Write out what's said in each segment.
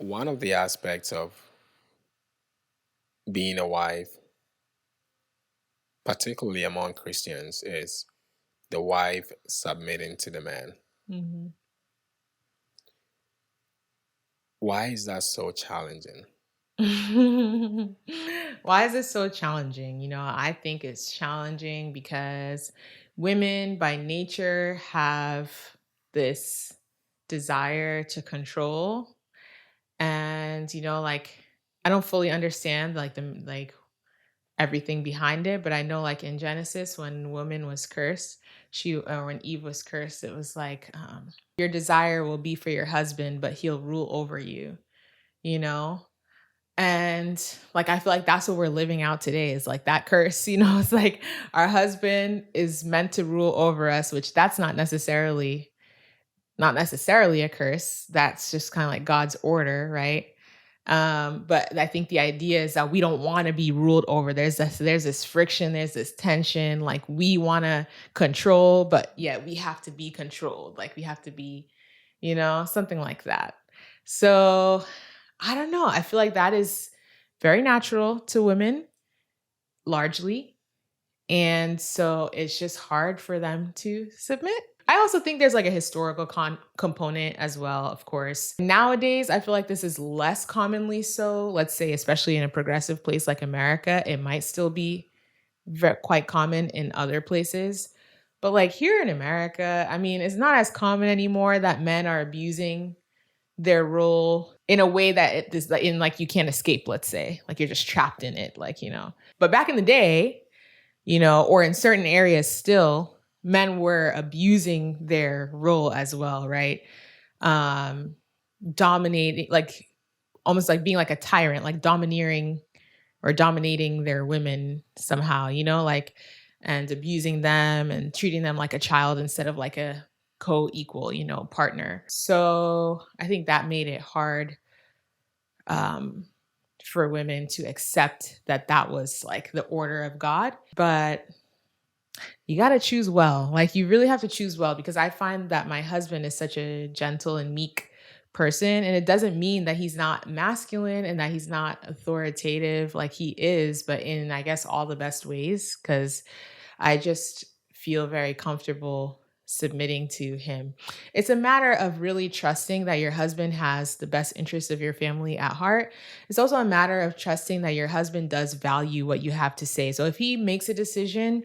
One of the aspects of being a wife, particularly among Christians, is the wife submitting to the man. Hmm. Why is that so challenging? Why is this so challenging? I think it's challenging because women by nature have this desire to control. And, I don't fully understand like everything behind it, but I know like in Genesis when woman was cursed, when Eve was cursed, it was like your desire will be for your husband, but he'll rule over you, you know? And like I feel like that's what we're living out today is like that curse, it's like our husband is meant to rule over us, which that's not necessarily a curse. That's just kind of like God's order, right? But I think the idea is that we don't want to be ruled over. There's this friction, there's this tension. Like we want to control, but yet we have to be controlled. Like we have to be, something like that. So I don't know. I feel like that is very natural to women, largely. And so it's just hard for them to submit. I also think there's like a historical component as well, of course. Nowadays, I feel like this is less commonly so. Let's say, especially in a progressive place like America, it might still be quite common in other places. But like here in America, I mean, it's not as common anymore that men are abusing their role in a way that it is in like you can't escape, let's say. Like you're just trapped in it, like. But back in the day, or in certain areas still, men were abusing their role as well, right? Um, Dominating, like almost like being like a tyrant, like domineering or dominating their women somehow, like, and abusing them and treating them like a child instead of like a co-equal, partner. So I think that made it hard um, for women to accept that that was like the order of God. But you got to choose well. Like you really have to choose well because I find that my husband is such a gentle and meek person and it doesn't mean that he's not masculine and that he's not authoritative like he is, but in I guess all the best ways cuz I just feel very comfortable submitting to him. It's a matter of really trusting that your husband has the best interest of your family at heart. It's also a matter of trusting that your husband does value what you have to say. So if he makes a decision,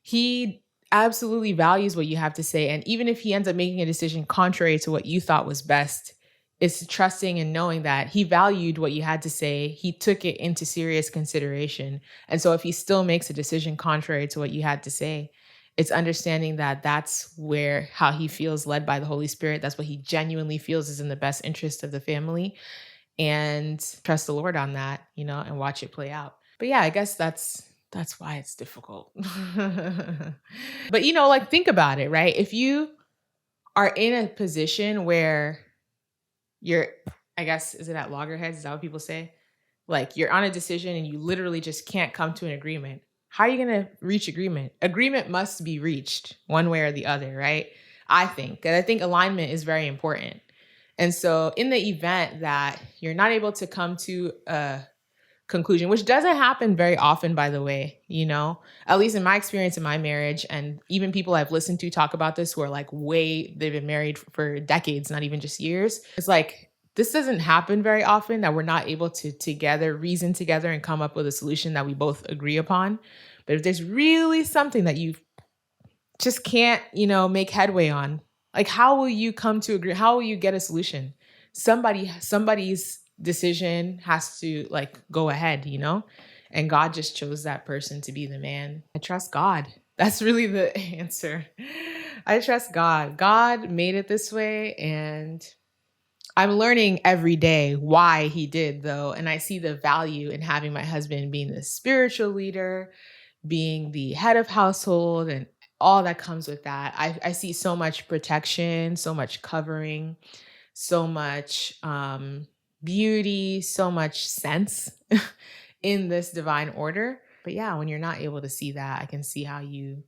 he absolutely values what you have to say. And even if he ends up making a decision contrary to what you thought was best, it's trusting and knowing that he valued what you had to say. He took it into serious consideration. And so if he still makes a decision contrary to what you had to say, it's understanding that that's where how he feels led by the Holy Spirit. That's what he genuinely feels is in the best interest of the family and trust the Lord on that, and watch it play out. But yeah, I guess that's why it's difficult. But like think about it, right? If you are in a position where you're I guess is it at loggerheads? Is that what people say? Like you're on a decision and you literally just can't come to an agreement. How are you going to reach agreement? Agreement must be reached one way or the other, right? I think. And I think alignment is very important. And so, in the event that you're not able to come to a conclusion, which doesn't happen very often, by the way, at least in my experience in my marriage, and even people I've listened to talk about this who are like they've been married for decades, not even just years. It's like, this doesn't happen very often that we're not able to together reason together and come up with a solution that we both agree upon. But if there's really something that you just can't, make headway on, like how will you come to agree? How will you get a solution? Somebody's decision has to like go ahead, and God just chose that person to be the man. I trust God. That's really the answer. I trust God. God made it this way, and I'm learning every day why he did, though. And I see the value in having my husband being the spiritual leader, being the head of household, and all that comes with that. I see so much protection, so much covering, so much beauty, so much sense in this divine order. But yeah, when you're not able to see that, I can see how you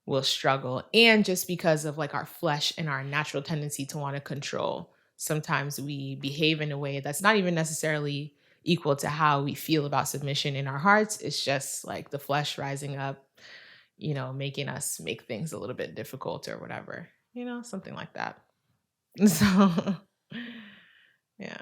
will struggle. And just because of like our flesh and our natural tendency to want to control. sometimes we behave in a way that's not even necessarily equal to how we feel about submission in our hearts. It's just like the flesh rising up, making us make things a little bit difficult or whatever, something like that. So, yeah.